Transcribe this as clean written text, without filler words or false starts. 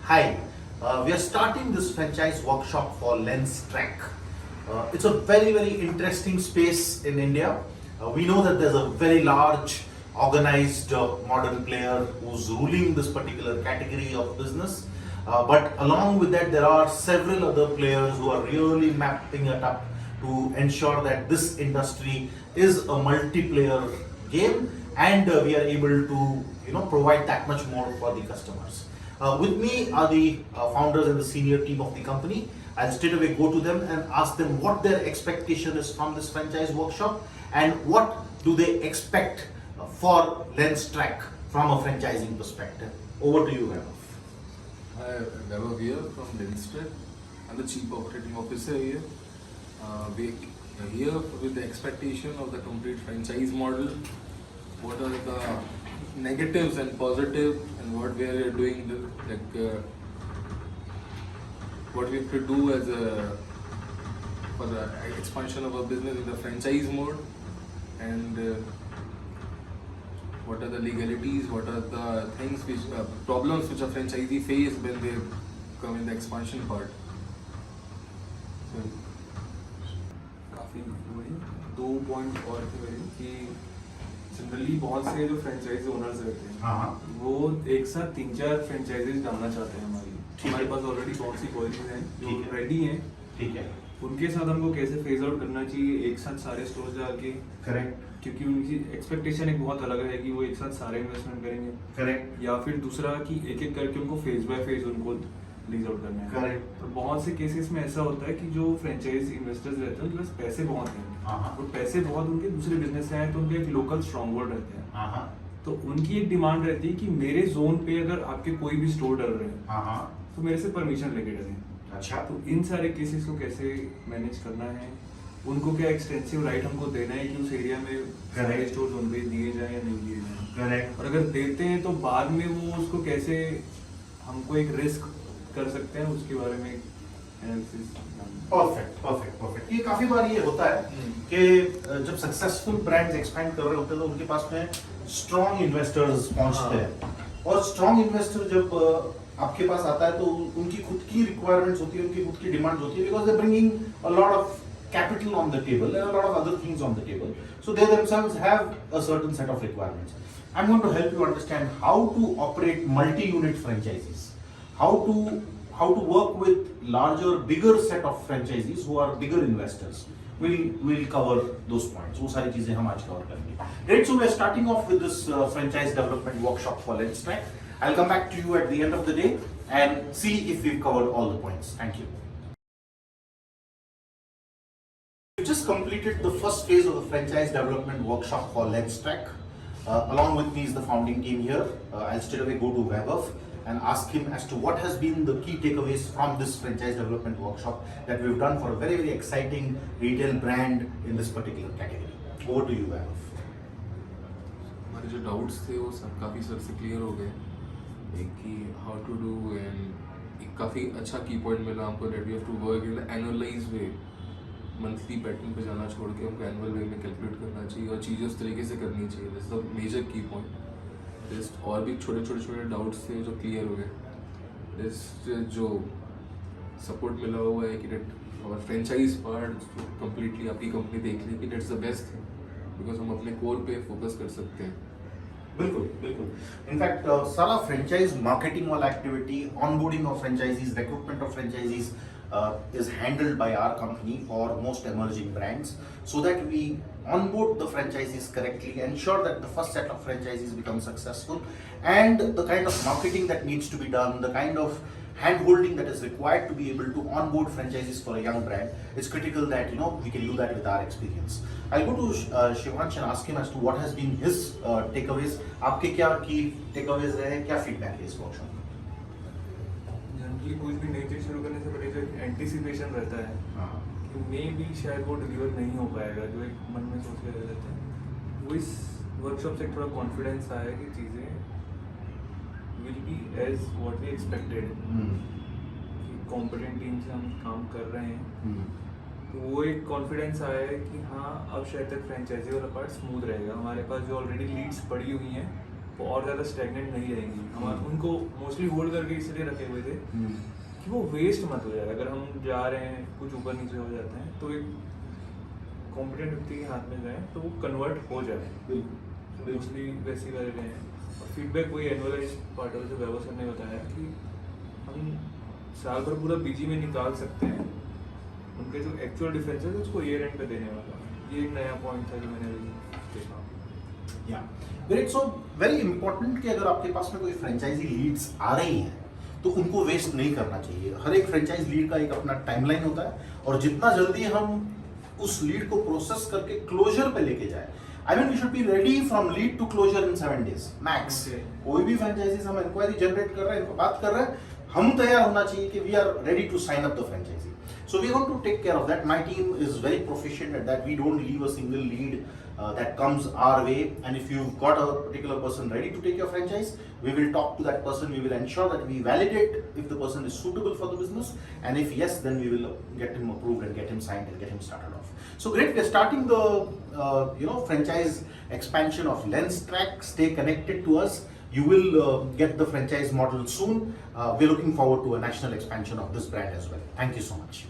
Hi, we are starting this franchise workshop for LensTrack. It's a very interesting space in India. We know that there's a very large, organized, modern player who's ruling this particular category of business. But along with that, there are several other players who are really mapping it up to ensure that this industry is a multiplayer game, and we are able to provide that much more for the customers. With me are the founders and the senior team of the company. I'll straight away go to them and ask them what their expectation is from this franchise workshop and what do they expect for LensTrack from a franchising perspective. Over to you, Vaibhav. Hi, Vaibhav here from LensTrack. I'm the Chief Operating Officer here. We're here with the expectation of the complete franchise model. What are the negatives and positive, and what we are doing, what we have to do for the expansion of our business in the franchise mode, and what are the legalities, what are the things problems which a franchisee face when they come in the expansion part. So, काफ़ी वही 2 point और थे मेरे कि generally बहुत से जो franchise owners रहते हैं वो एक साथ 3-4 फ्रेंचाइजीज डालना चाहते हैं हमारे पास ऑलरेडी बहुत सी पॉलिसीज हैं जो रेडी हैं। ठीक है, उनके साथ हमको कैसे फेज आउट करना चाहिए एक साथ सारे स्टोर्स डाल के। करेक्ट, क्योंकि उनकी एक्सपेक्टेशन एक बहुत अलग है कि वो एक साथ सारे इन्वेस्टमेंट करेंगे। करेक्ट, या फिर दूसरा कि एक एक करके उनको फेज बाय फेज उनको लीज आउट करना है। करेक्ट। तो बहुत से केसेस में ऐसा होता है कि जो फ्रेंचाइज इन्वेस्टर्स रहते हैं उनके पास पैसे बहुत हैं, वो पैसे बहुत उनके दूसरे बिजनेस से आए तो उनके एक लोकल स्ट्रॉन्ग होल्ड रहते हैं। तो उनकी एक डिमांड रहती है कि मेरे जोन पे अगर आपके कोई भी स्टोर डल रहे हैं तो मेरे से परमिशन लेके डलें। अच्छा, तो इन सारे केसेस को कैसे मैनेज करना है, उनको क्या एक्सटेंसिव राइट हमको देना है कि उस एरिया में सारे स्टोर जोन पे दिए जाए या नहीं दिए जाए। करेक्ट। और अगर देते हैं तो बाद में वो उसको कैसे हमको एक रिस्क कर सकते हैं उसके बारे में एनालिसिस। परफेक्ट। ये काफी बार ये होता है कि जब सक्सेसफुल ब्रांड्स एक्सपैंड कर रहे होते हैं तो उनके पास में स्ट्रॉन्ग इन्वेस्टर्स पहुंचते हैं, और स्ट्रॉन्ग इन्वेस्टर जब आपके पास आता है तो उनकी खुद की रिक्वायरमेंट्स होती है, उनकी खुद की डिमांड्स होती है, because they bringing a lot of capital on the table and a lot of other things on the table, so they themselves have a certain set of requirements. I'm going to help you understand how to operate multi-unit franchises, how to work with larger, bigger set of franchisees who are bigger investors. We'll cover those points. वो सारी चीजें हम आज cover करेंगे. Great. So we're starting off with this franchise development workshop for LensTrack. I'll come back to you at the end of the day and see if we've covered all the points. Thank you. We've just completed the first phase of the franchise development workshop for LensTrack. Along with me is the founding team here. I'll straight away go to Vaibhav and ask him as to what has been the key takeaways from this franchise development workshop that we've done for a very exciting retail brand in this particular category. Over to you, Vaibhav. हमारे जो doubts थे वो सब काफ़ी से clear हो गए। एक कि हाउ टू डू, एंड एक काफ़ी अच्छा की पॉइंट मिला हमको that we have to work in annualise way. Monthly pattern पे जाना छोड़ के हमको एनुअल वे में कैलकुलेट करना चाहिए और चीज़ें उस तरीके से करनी चाहिए। दिस इज द मेजर की पॉइंट। जस्ट और भी छोटे डाउट्स थे जो क्लियर हो गए। जस्ट जो सपोर्ट मिला हुआ है कि डेट और फ्रेंचाइज पार्ट कम्प्लीटली आपकी कंपनी देख ली कि that's the best thing, because हम अपने कोर पे फोकस कर सकते हैं। बिल्कुल। इनफैक्ट सारा फ्रेंचाइज मार्केटिंग वाला activity, onboarding of franchises, recruitment of franchises is handled by our company for most emerging brands, so that we onboard the franchisees correctly, ensure that the first set of franchisees become successful, and the kind of marketing that needs to be done, the kind of hand-holding that is required to be able to onboard franchisees for a young brand, it's critical that we can do that with our experience. I'll go to Shivansh and ask him as to what has been his takeaways. आपके क्या key takeaways रहे, क्या feedback है इस workshop? Generally कुछ भी नई चीज़ शुरू करने से पहले जो एक एंटिसिपेशन रहता है कि मे भी शायद वो डिलीवर नहीं हो पाएगा, जो एक मन में सोच के रह जाते हैं, वो इस वर्कशॉप से थोड़ा कॉन्फिडेंस आया कि चीज़ें will be as what we expected, कि कॉम्पिटेंट टीम से हम काम कर रहे हैं। तो वो एक कॉन्फिडेंस आया है कि हाँ अब शायद तक फ्रेंचाइजी वाला पार्ट स्मूथ रहेगा। हमारे पास जो ऑलरेडी लीड्स पड़ी हुई हैं वो और ज़्यादा स्टेगनेंट नहीं रहेंगी। हम उनको मोस्टली होल्ड करके इसलिए रखे हुए थे कि वो वेस्ट मत हो जाए। अगर हम जा रहे हैं कुछ ऊपर नीचे हो जाते हैं तो एक कॉम्पिटेंट व्यक्ति के हाथ में जाए तो वो कन्वर्ट हो जाए। मोस्टली वैसे ही कर रहे हैं। और फीडबैक वही एनुअलाइज पार्ट जो वैभव सर ने बताया कि हम साल भर पूरा बीजी में निकाल सकते हैं, उनके जो एक्चुअल डिफरेंस है उसको ईयर एंड पे देने वाला। ये एक नया पॉइंट था जो मैंने अभी देखा। या ग्रेट। सो वेरी इंपॉर्टेंट कि अगर आपके पास में कोई फ्रेंचाइजी लीड्स आ रही हैं तो उनको वेस्ट नहीं करना चाहिए। हर एक फ्रेंचाइज लीड का एक अपना टाइमलाइन होता है और जितना जल्दी हम उस लीड को प्रोसेस करके क्लोजर पे लेके जाए, I mean we should be ready from lead to closure in 7 days max. कोई भी फ्रेंचाइजीज हम इंक्वायरी जनरेट कर रहे हैं, इनको बात कर रहे हैं, हम तैयार होना चाहिए कि we are ready to sign up the franchisee. So we want to take care of that. My team is very proficient at that. We don't leave a single lead that comes our way. And if you've got a particular person ready to take your franchise, we will talk to that person. We will ensure that we validate if the person is suitable for the business. And if yes, then we will get him approved and get him signed and get him started off. So great. We're starting the franchise expansion of LensTrack. Stay connected to us. You will get the franchise model soon. We're looking forward to a national expansion of this brand as well. Thank you so much.